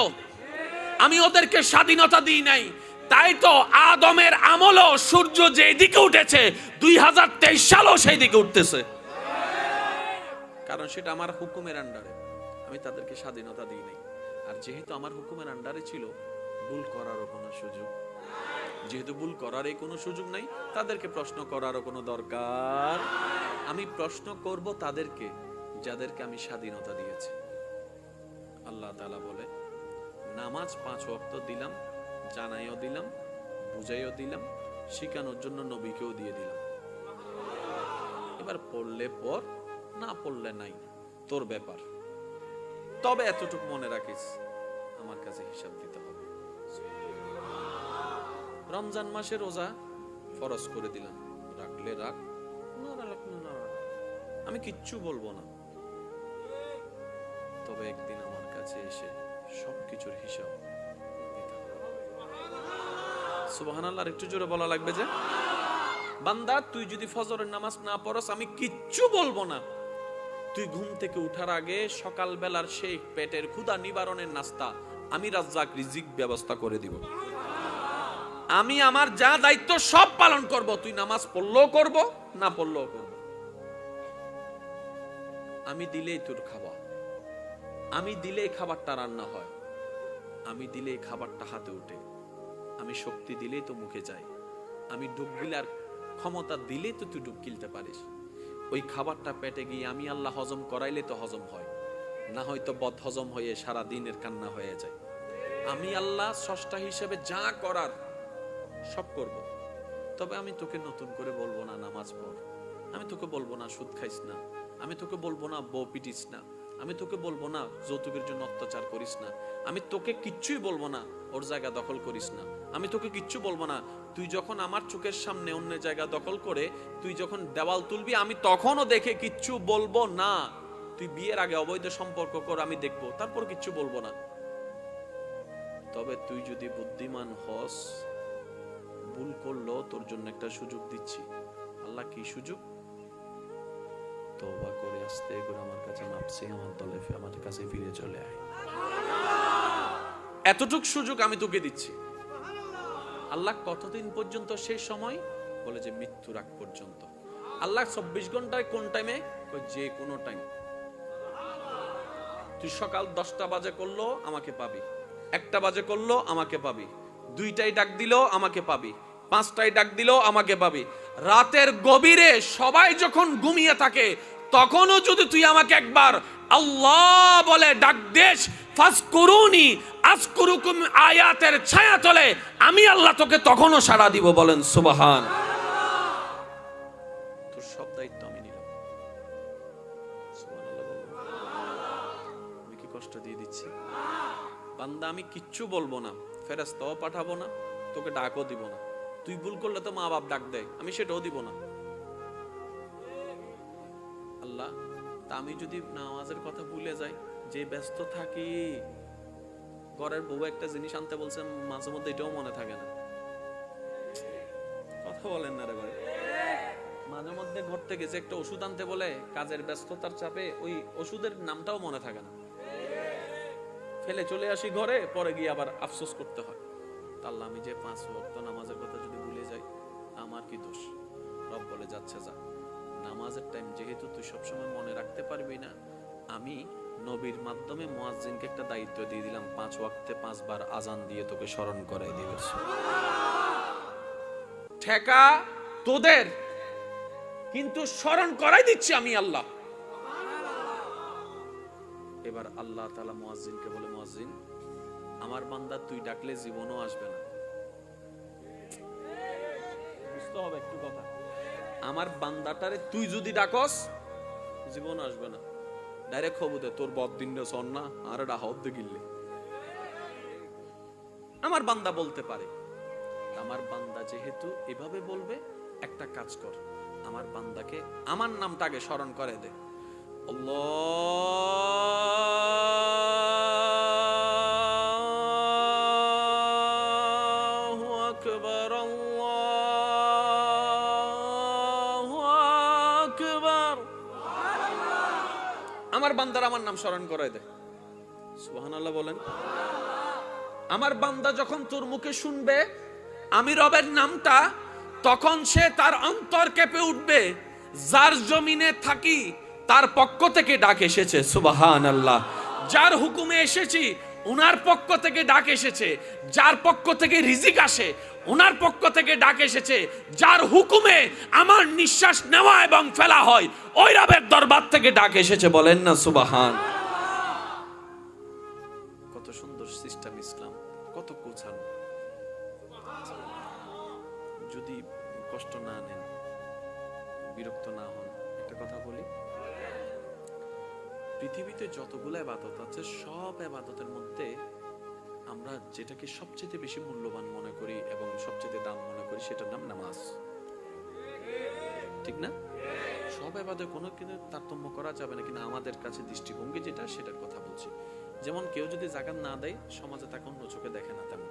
আমি ওদেরকে স্বাধীনতা দিই নাই। তাই তো আদমের আমলও সূর্য যেই দিকে উঠেছে 2023 সালও সেই দিকে উঠতেছে, কারণ সেটা আমার হুকুমের আন্ডারে, আমি তাদেরকে স্বাধীনতা দিই নাই। আর যেহেতু আমার হুকুমের আন্ডারে ছিল, ভুল করারও কোনো সুযোগ, যেহেতু ভুল করারই কোনো সুযোগ নাই, তাদেরকে প্রশ্ন করারও কোনো দরকার। আমি প্রশ্ন করব তাদেরকে যাদেরকে আমি স্বাধীনতা দিয়েছি। আল্লাহ তাআলা বলে, নামাজ 5 ওয়াক্ত দিলাম, জানাইও দিলাম, বুঝাইও দিলাম, শিখানোর জন্য নবীকেও দিয়ে দিলাম। এবার পড়লে পর, না পড়লে নাই, তোর ব্যাপার। তবে এতটুকু মনে রাখিস, আমার কাছে হিসাব দিতে হবে। রমজান মাসে রোজা ফরজ করে দিলাম, রাখলে রাখ, না রাখলে না রাখ, আমি কিচ্ছু বলবো না। তবে একদিন আমার কাছে এসে সবকিছুর হিসাব দিতে হবে। সুবহানাল্লাহ, একটু জোরে বলা লাগবে যে, বান্দা তুই যদি ফজরের নামাজ না পড়স আমি কিচ্ছু বলবো না। তুই ঘুম থেকে উঠার আগে সকাল বেলার সেই পেটের ক্ষুধা নিবারণের নাস্তা আমি রাজ্জাক রিজিক ব্যবস্থা করে দিব। আমি আমার যা দায়িত্ব সব পালন করব। তুই নামাজ পড়লেও করব, না পড়লেও করব। আমি দিলেই তোর খাবার, আমি দিলেই খাবারটা রান্না হয়, আমি দিলেই খাবারটা হাতে উঠে, আমি শক্তি দিলেই তো মুখে যায়, আমি ডুব গিলার ক্ষমতা দিলেই তো তুই ডুব গিলতে পারিস। ওই খাবারটা পেটে গিয়ে আমি আল্লাহ হজম করাইলে তো হজম হয়, না হয়তো বদ হজম হয়ে সারা দিনের কান্না হয়ে যায়। আমি আল্লাহ স্রষ্টা হিসেবে যা করার সব করব। তবে আমি তোকে নতুন করে বলবো না নামাজ পড়, আমি তোকে বলবো না সুদ খাইস না, আমি তোকে বলবো না বউ পিটিস না, আমি তোকে বলবো না যৌতুকের জন্য অত্যাচার করিস না, আমি তোকে কিচ্ছুই বলবো না ওর জায়গা দখল করিস না, আমি তোকে কিচ্ছু বলবো না, তুই যখন আমার চোখের সামনে অন্য জায়গা দখল করে তুই যখন দেওয়াল তুলবি আমি তখনও দেখে কিচ্ছু বলবো না, তুই বিয়ের আগে অবৈধ সম্পর্ক কর আমি দেখবো, তারপর কিচ্ছু বলবো না। তবে তুই যদি বুদ্ধিমান হস, ভুল করলো তোর জন্য একটা সুযোগ দিচ্ছি। আল্লাহ কি সুযোগ? তওবা করে আস্তে করে আমার কাছে মাপছে, আমার দলে আমার কাছে ফিরে চলে আয়, এতটুক সুযোগ আমি তোকে দিচ্ছি। আল্লাহ কতদিন পর্যন্ত? সেই সময় বলে যে মৃত্যুর আগ পর্যন্ত। আল্লাহ 24 ঘন্টায় কোন টাইমে? যে কোনো টাইম। তুই সকাল 10টা বাজে করলো আমাকে পাবি, 1টা বাজে করলো আমাকে পাবি, 2টায় ডাক দিল আমাকে পাবি, 5টায় ডাক দিল আমাকে পাবি। রাতের গভীরে সবাই যখন ঘুমিয়ে থাকে তখনও যদি তুই আমাকে একবার আল্লাহ বলে ডাক দেশ, ফাজকুরুনি আযকুরুকুম আয়াতের ছায়া তলে আমি আল্লাহ তোকে তখনও সাড়া দিব। বলেন সুবহান। তোর সব দায়িত্ব আমি নিলাম। সুবহানাল্লাহ বলুন। আমি কি কষ্ট দিয়ে দিচ্ছি? বান্দা আমি কিচ্ছু বলবো না, ফেরেশতাও পাঠাবো না, তোকে ডাকও দিব না। তুই ভুল করলে তো মা বাপ ডাক দেয়, আমি সেটাও দিব না। আল্লাহ তা আমি যদি নামাজের কথা ভুলে যাই, যে ব্যস্ত থাকি, ঘরের বউ একটা জিনিস আনতে বলছেন মাঝে মধ্যে এটাও মনে থাকে না। কথা বলেন না রে ভাই। মাঝে মধ্যে ঘর থেকে যে একটা ওষুধ আনতে বলে, কাজের ব্যস্ততার চাপে ওই ওষুধের নামটাও মনে থাকে না, ফেলে চলে আসি ঘরে, পরে গিয়ে আবার আফসোস করতে হয়। আল্লাহ আমি যে 5 ওয়াক্ত নামাজের কথা যদি ভুলে যাই আমার কি দোষ? রব বলে যাচ্ছে যা, নামাজের টাইম যেহেতু তুই সবসময় মনে রাখতে পারবি না, আমি নবীর মাধ্যমে মুয়াজ্জিনকে একটা দায়িত্ব দিয়ে দিলাম, 5 ওয়াক্তে 5 বার আজান দিয়ে তোকে স্মরণ করাই দিবে। ঠেকা তোদের, কিন্তু স্মরণ করাই দিচ্ছি আমি আল্লাহ। এবার আল্লাহ তাআলা মুয়াজ্জিনকে বলে, মুয়াজ্জিন আমার বান্দা তুই ডাকলে জীবনও আসবে না। বুঝতে হবে একটু কথা, আমার বান্দাটারে তুই যদি ডাকস জীবন আসবে না। ডাইরেক্ট খবর দে তোর বদিন রে সন না আর ডাহত দে গিল্লে। আমার বান্দা বলতে পারে, আমার বান্দা যেহেতু এভাবে বলবে, একটা কাজ কর, আমার বান্দাকে আমার নামটা আগে স্মরণ করে দে। আল্লাহু আকবার, আল্লাহু আকবার। আমার বান্দার আমার নাম স্মরণ করে দে। সুবহানাল্লাহ বলেন। আমার বান্দা যখন তোর মুখে শুনবে আমি রবের নামটা, তখন সে তার অন্তর কেঁপে উঠবে। যার জমিনে থাকি তার পক্ষ থেকে ডাক এসেছে। সুবহানাল্লাহ। যার হুকুমে এসেছি উনার পক্ষ থেকে ডাক এসেছে, যার পক্ষ থেকে রিজিক আসে উনার পক্ষ থেকে ডাক এসেছে, যার হুকুমে আমার নিঃশ্বাস নেওয়া এবং ফেলা হয় ওই রবের দরবার থেকে ডাক এসেছে। বলেন না সুবহান। কত সুন্দর সিস্টেম ইসলাম, কত গোছানো। যদি কষ্ট না নেন, বিরক্ত না হন, একটা কথা বলি, পৃথিবীতে যতগুলো ইবাদত আছে সব ইবাদতের মধ্যে আমরা যেটাকে সবচেয়ে বেশি মূল্যবান মনে করি এবং সবচেয়ে দাম মনে করি সেটার নাম নামাজ। ঠিক না? সব ইবাদতে কোনো কিন্তু তারতম্য করা যাবে না, কিন্তু আমাদের কাছে দৃষ্টিভঙ্গি যেটা সেটার কথা বলছি। যেমন কেউ যদি যাকাত না দেয় সমাজে তাকে অন্য চোখে দেখে না তেমন,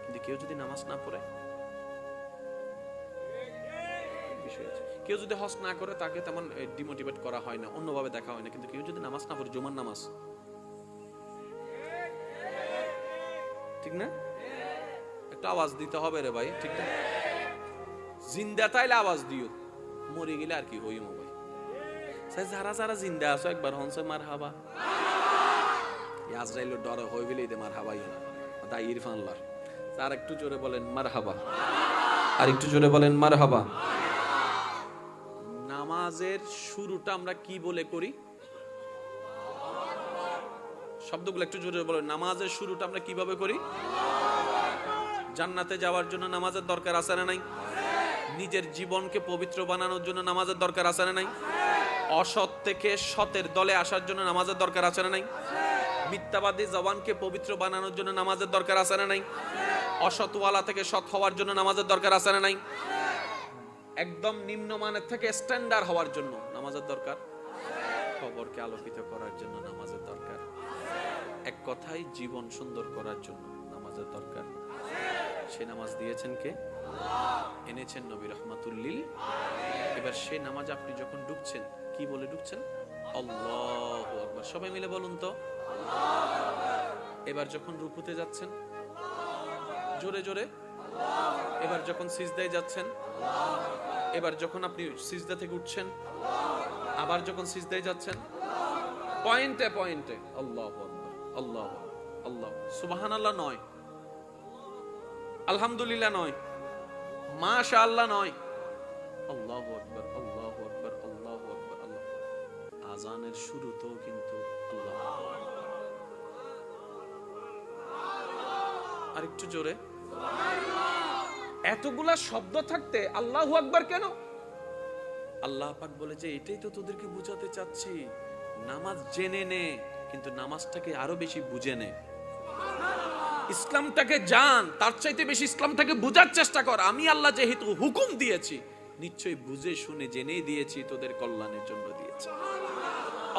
কিন্তু কেউ যদি নামাজ না পড়ে, কেউ যদি হজ না করে তাকে তেমন ডিমোটিভেট করা হয় না, অন্যভাবে দেখা হয় না, কিন্তু কেউ যদি নামাজ না পড়ে, জুমার নামাজ, ঠিক না? একটা আওয়াজ দিতে হবে রে ভাই, ঠিক না? জিন্দা তাইলে আওয়াজ দিও, মরে গেলে আর কি হইম ভাই। যারা যারা জিন্দা আছো একবার হনসে মার হাবা, আজরাইল ডর হয়ে গেলেই দে মার হাবাই না দা ইরফানলার। আর একটু জোরে বলেন মার হাবা, আর একটু জোরে বলেন মার হাবা। নামাজের শুরুটা আমরা কি বলে করি? শব্দগুলো একটু জোরে বলেন। নামাজের শুরুটা আমরা কিভাবে করি? জান্নাতে যাওয়ার জন্য নামাজের দরকার আছে না নাই? নিজের জীবনকে পবিত্র বানানোর জন্য নামাজের দরকার আছে না নাই? অসৎ থেকে সতের দলে আসার জন্য নামাজের দরকার আছে না নাই? মিথ্যাবাদী জবানকে পবিত্র বানানোর জন্য নামাজের দরকার আছে না নাই? অসৎওয়ালা থেকে সৎ হওয়ার জন্য নামাজের দরকার আছে না নাই? একদম নিম্নমানের থেকে স্ট্যান্ডার্ড হওয়ার জন্য নামাজের দরকার। খবরকে আলোকিত করার জন্য নামাজের দরকার। এক কথায় জীবন সুন্দর করার জন্য নামাজের দরকার। সে নামাজ দিয়েছেন কে? এনেছেন নবী রহমাতুল্লিল। এবার সে নামাজ আপনি যখন ঢুকছেন কি বলে ঢুকছেন? আল্লাহু আকবার। সবাই মিলে বলুন তো। এবার যখন রুকুতে যাচ্ছেন জোরে জোরে। এবার যখন সিজদায় যাচ্ছেন, এবার যখন আপনি সিজদা থেকে উঠছেন, আবার যখন সিজদায় যাচ্ছেন, পয়েন্টে পয়েন্টে আল্লাহু আকবার, আল্লাহু আল্লাহ, সুবহানাল্লাহ নয়, আলহামদুলিল্লাহ নয়, মাশাআল্লাহ নয়, আল্লাহু আকবার, আল্লাহু আকবার, আল্লাহু আকবার, আল্লাহ। আজানের শুরুতেও কিন্তু আল্লাহু আকবার। আরেকটু জোরে। এতগুলা শব্দ থাকতে আল্লাহু আকবার কেন? আল্লাহ পাক বলে যে এটাই তো তোদেরকে বুঝাতে চাচ্ছি, নামাজ জেনে নে, কিন্তু নামাজটাকে আরো বেশি বুঝে নে। ইসলামটাকে জান, তার চাইতে বেশি ইসলামটাকে বুঝার চেষ্টা কর। আমি আল্লাহ যেহেতু হুকুম দিয়েছি, নিশ্চয়ই বুঝে শুনে জেনেই দিয়েছি, তোদের কল্যাণের জন্য দিয়েছি।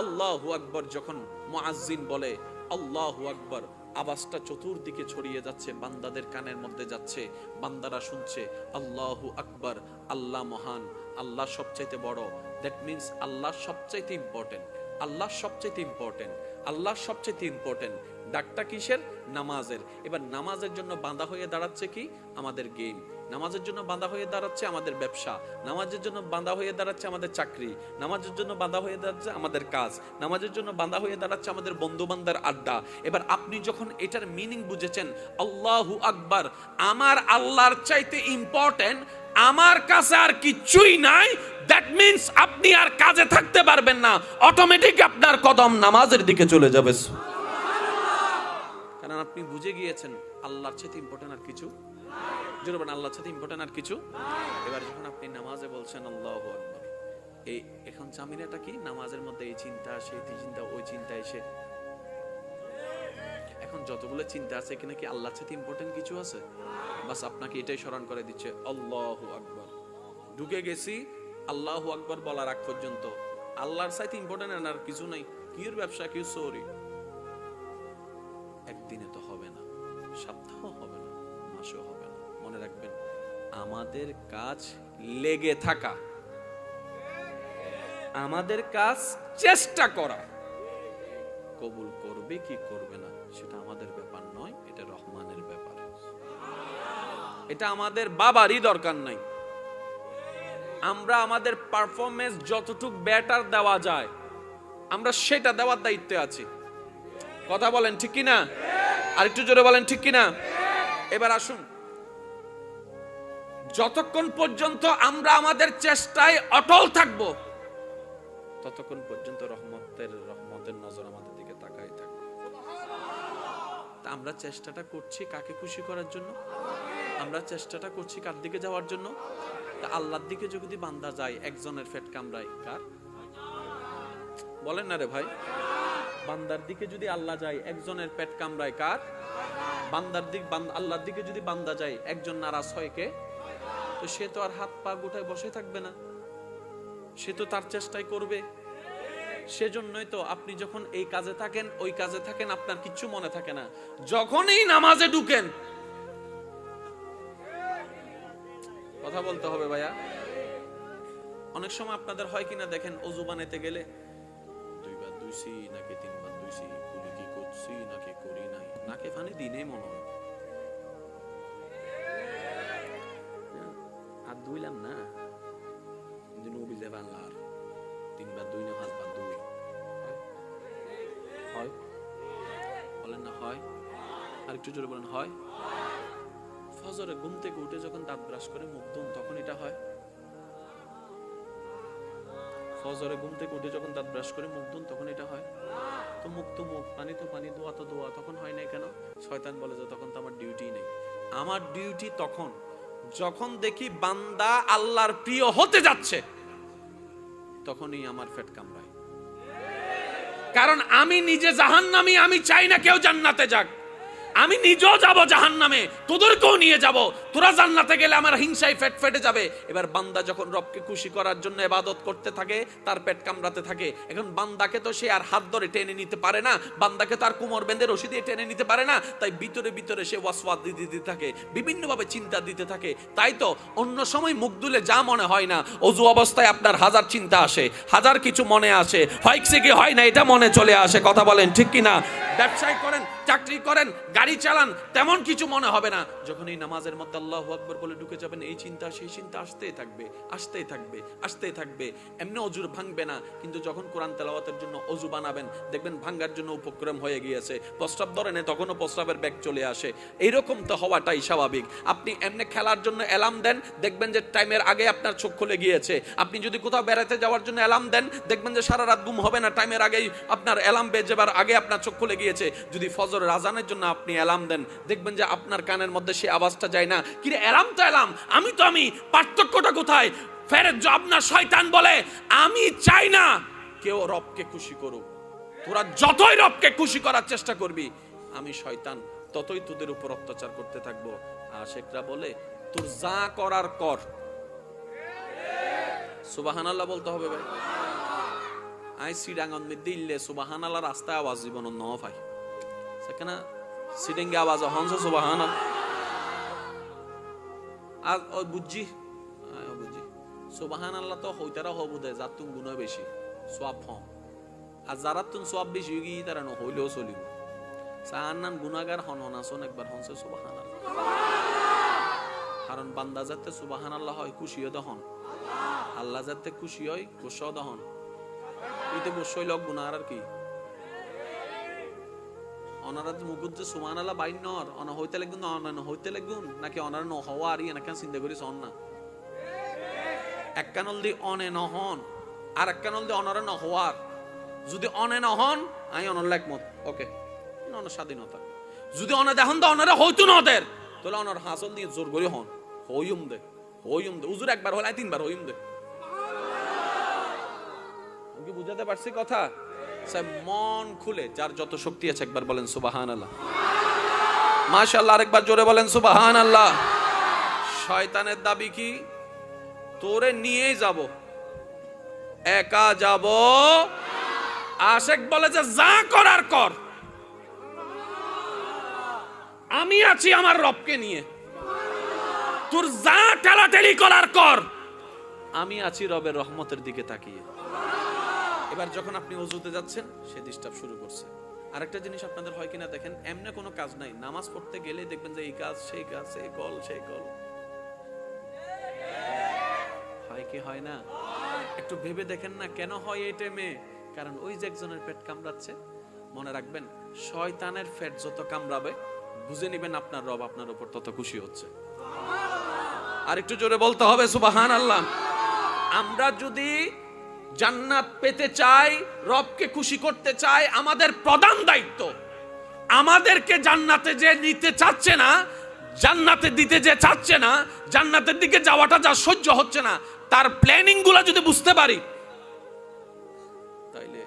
আল্লাহু আকবার যখন মুয়াজ্জিন বলে আল্লাহু আকবার, আওয়াজটা চতুর্দিকে ছড়িয়ে যাচ্ছে, বান্দাদের কানের মধ্যে যাচ্ছে, বান্দারা শুনছে আল্লাহু আকবার, আল্লাহ মহান, আল্লাহ সবচাইতে বড়। দ্যাট মিন্স আল্লাহ সবচাইতে ইম্পর্টেন্ট, আল্লাহ সবচাইতে ইম্পর্টেন্ট, আল্লাহ সবচাইতে ইম্পর্টেন্ট। ডাকটা কিসের? নামাজের। এবার নামাজের জন্য বাঁধা হয়ে দাঁড়াচ্ছে কি? আমাদের গেম। নামাজের জন্য বাঁধা হয়ে দাঁড়াচ্ছে আমাদের ব্যবসা। নামাজের জন্য বাঁধা হয়ে দাঁড়াচ্ছে আমাদের চাকরি। নামাজের জন্য বাঁধা হয়ে দাঁড়াচ্ছে আমাদের কাজ। নামাজের জন্য বাঁধা হয়ে দাঁড়াচ্ছে আমাদের বন্ধু বান্দার আড্ডা। এবার আপনি যখন এটার মিনিং বুঝেছেন, আল্লাহু আকবার, আমার আল্লাহর চাইতে ইম্পর্টেন্ট আমার কাছে আর কিছুই নাই, দ্যাট মিন্স আপনি আর কাজে থাকতে পারবেন না, অটোমেটিক আপনার কদম নামাজের দিকে চলে যাবে। কারণ আপনি বুঝে গিয়েছেন আল্লাহর চাইতে ইম্পর্টেন্ট আর কিছু, জোরে বলেন আল্লাহর চাইতে ইম্পর্টেন্ট আর কিছু। এবার যখন আপনি নামাজে বলছেন আল্লাহু আকবার, এই এখন জামিনাটা কি? নামাজের মধ্যে এই চিন্তা আসে, এই চিন্তা, ওই চিন্তা এসে, এখন যতগুলো চিন্তা আছে এখানে কি আল্লাহর চাইতে ইম্পর্টেন্ট কিছু আছে? বাস আপনাকে এটাই স্মরণ করে দিচ্ছে আল্লাহু আকবার। ঢুকে গেছি আল্লাহু আকবার বলার আগ পর্যন্ত আল্লাহর চাইতে ইম্পর্টেন্ট আর কিছু নাই। কির ব্যবসা, কির সরি, একদিনে তো হবে না, সপ্তাহ হবে না, মাসও হবে না। মনে রাখবেন, আমাদের কাজ লেগে থাকা, আমাদের কাজ চেষ্টা করা। কবুল করবে কি করবে না সেটা আমাদের ব্যাপার নয়, এটা রহমানের ব্যাপার। এটা আমাদের বাবারই দরকার নাই। আমরা আমাদের পারফরমেন্স যতটুকু বেটার দেওয়া যায় আমরা সেটা দেওয়ার দায়িত্বে আছি। কথা বলেন ঠিক কিনা? আরেকটু জোরে বলেন ঠিক কিনা? এবার আসুন, যতক্ষণ পর্যন্ত আমরা আমাদের চেষ্টায় অটল থাকবো ততক্ষণ পর্যন্ত রহমতের নজর আমাদের দিকে তাকাই থাকবে। আমরা চেষ্টাটা করছি কাকে খুশি করার জন্য? আমরা চেষ্টাটা করছি কার দিকে যাওয়ার জন্য? তা আল্লাহর দিকে যদি বান্দা যায়, একজনের পেট কামড়ায় কার? বলেন না রে ভাই। বান্দার দিকে যদি আল্লাহ যায়, একজনের পেট কামড়ায় কার? বান্দার দিক, আল্লাহর দিকে যদি বান্দা যায়, একজন নারাজ হয় কে? তো সে তো আর হাত পা গোটায় বসে থাকবে না, সে তো তার চেষ্টাই করবে। সেজন্যই তো আপনি যখন এই কাজে থাকেন, ওই কাজে থাকেন, আপনার কিচ্ছু মনে থাকে না। যখনই নামাজে ঢুকেন, কথা বলতে হবে ভাইয়া। অনেক সময় আপনাদের হয় কিনা দেখেন, ওযু বানাইতে গেলে 2 বার ধুইছি নাকি 3 বার ধুইছি, কুলি কি করছি নাকি করি নাই, নাকে পানি দিনেই মনে হয় আর ধুইলাম না, কিন্তু নবী যে বাংলার 3 বার দুই না 5 বার দুই হয়। বলেন না হয়? আর একটু জোরে বলেন হয়। ফজরে ঘুম থেকে উঠে যখন দাঁত ব্রাশ করে মুখ ধুন তখন এটা হয়। ফজরে ঘুম থেকে উঠে যখন দাঁত ব্রাশ করে মুখ ধুন তখন এটা হয়। তো মুখ তো মুখ, পানি তো পানি, দোয়া তো দোয়া, তখন হয় না কেন? শয়তান বলে যে তখন তো আমার ডিউটি নেই। আমার ডিউটি তখন যখন দেখি বান্দা আল্লাহর প্রিয় হতে যাচ্ছে, তখনই আমার পেট কামড়ায়। কারণ আমি নিজে জাহান্নামী, আমি চাই না কেউ জান্নাতে যাক। আমি নিজেও যাব জাহান্নামে, তোদেরকেও নিয়ে যাব। তোরা জান্নাতে গেলে আমার হিংসায় পেট ফেটে যাবে। এবার বান্দা যখন রবকে খুশি করার জন্য ইবাদত করতে থাকে, তার পেট কামড়াতে থাকে। এখন বান্দাকে তো সে আর হাত ধরে টেনে নিতে পারে না, বান্দাকে তার কোমর বেঁধে রশি দিয়ে টেনে নিতে পারে না। তাই ভিতরে ভিতরে সে ওয়াসওয়াস দিতে থাকে, বিভিন্নভাবে চিন্তা দিতে থাকে। তাই তো অন্য সময় মুখ দুলে যা মনে হয় না, অজু অবস্থায় আপনার হাজার চিন্তা আসে, হাজার কিছু মনে আসে, হয়ছে কি হয় না এটা মনে চলে আসে। কথা বলেন ঠিক কিনা? ব্যবসায় করেন, চাকরি করেন, গাড়ি চালান, তেমন কিছু মনে হবে না। যখন এই নামাজের মধ্যে আল্লাহু আকবার বলে ঢুকে যাবেন, এই চিন্তা সেই চিন্তা আসতেই থাকবে, আসতেই থাকবে, আসতেই থাকবে। এমনি অজুর ভাঙবে না, কিন্তু যখন কোরআন তেলাওয়াতের জন্য অজু বানাবেন, দেখবেন ভাঙার জন্য উপক্রম হয়ে গিয়েছে। প্রস্রাব ধরে নেই, তখনও প্রস্রাবের ব্যাগ চলে আসে। এইরকম তো হওয়াটাই স্বাভাবিক। আপনি এমনি খেলার জন্য অ্যালার্ম দেন, দেখবেন যে টাইমের আগে আপনার চোখ খুলে গিয়েছে। আপনি যদি কোথাও বেড়াতে যাওয়ার জন্য অ্যালার্ম দেন, দেখবেন যে সারা রাত ঘুম হবে না, টাইমের আগেই আপনার অ্যালার্ম বেজে যাবার আগে আপনার চোখ খুলে গিয়েছে। যদি ফজরের আজানের জন্য আপনি অ্যালার্ম দেন, দেখবেন যে আপনার কানের মধ্যে সেই আওয়াজটা যায় না। কিরে অ্যালার্ম তো অ্যালার্ম, আমি তো আমি, পার্থক্যটা কোথায়? ফেরেত আপনার শয়তান বলে আমি চাই না কেউ রবকে খুশি করুক। তোরা যতই রবকে খুশি করার চেষ্টা করবি, আমি শয়তান ততই তোদের উপর অত্যাচার করতে থাকবো। আশেকরা বলে তোর যা করার কর। সুবহানাল্লাহ বলতে হবে ভাই। আই সিডাঙ্গন মে দিল্লে সুবহানাল্লাহ রাস্তায় আওয়াজ জীবন ন ভাই, সেখানে সিডিঙ্গে আওয়াজ হনস সুবহানাল্লাহ। আর ও বুঝি বুঝি সুবহানাল্লাহ তো হইতারা হবু দে, যার তুম গুণ বেশি সওয়াব হম, আর যারা তুম সওয়াব বেশি হই গিয়ে তারা ন হইলেও চলিব। সাহান্নান গুনাহগার হন হনাসন একবার হনস সুবহানাল্লাহ। কারণ বান্দা যাতে সুবহানাল্লাহ হয় খুশি হয় দহন, আল্লাহ যাতে খুশি হয় গোসা দহন। ইতে গোসই লোক গুনাহগার আর কি অনারা মুগুদ যে সুবহানাল্লাহ বাইনর অনা হইতে লাগুন, অনা হইতে লাগুন নাকি অনার ন হওয়া আর ইয়া নাকি চিন্তা করিস অন না। এক কানল দি অনে নহন, আর এক কানল দি অনারে ন হওয়ার। যদি অনে নহন আই অনর একমত, ওকে অনার স্বাধীনতা। যদি অনে দেখুন তো অনারে হইতো না ওদের, তাহলে অনার হাসল দিয়ে জোর করে হন হইম দে, হইম দে। উজুর একবার হলে 3বার হইম দে। আমি কি বুঝাতে পারছি কথা? মন খুলে যার যত শক্তি আছে একবার বলেন সুবহানাল্লাহ। মাশাআল্লাহ, আরেকবার জোরে বলেন সুবহানাল্লাহ। শয়তানের দাবি কি? তোরে নিয়ে যাব, একা যাব। আশেক বলে যে যা করার কর, আমি আছি আমার রবকে নিয়ে। তোর যা ঠেলাঠেলি করার কর, আমি আছি রবের রহমতের দিকে তাকিয়ে। এবার যখন আপনি ওযুতে যাচ্ছেন, সে ডিস্টার্ব শুরু করছে। আরেকটা জিনিস আপনাদের হয় কিনা দেখেন, এমনি কোনো কাজ নাই, নামাজ পড়তে গেলে দেখবেন যে এই কাজ সেই কাজ, সেই কল সেই কল, হয় কি হয় না? একটু ভেবে দেখেন না কেন হয় এই টাইমে? কারণ ওই যে একজনের পেট কামড়াচ্ছে। মনে রাখবেন, শয়তানের পেট যত কামড়াবে, বুঝে নেবেন আপনার রব আপনার উপর তত খুশি হচ্ছে। আর একটু জোরে বলতে হবে সুবহানাল্লাহ। আমরা যদি জান্নাত পেতে চাই, রবকে খুশি করতে চাই, আমাদের প্রধান দায়িত্ব আমাদেরকে জান্নাতে যে নিতে চাচ্ছে না, জান্নাতে দিতে যে চাচ্ছে না, জান্নাতের দিকে যাওয়াটা যা সহ্য হচ্ছে না, তার প্ল্যানিং গুলো যদি বুঝতে পারি, তাইলে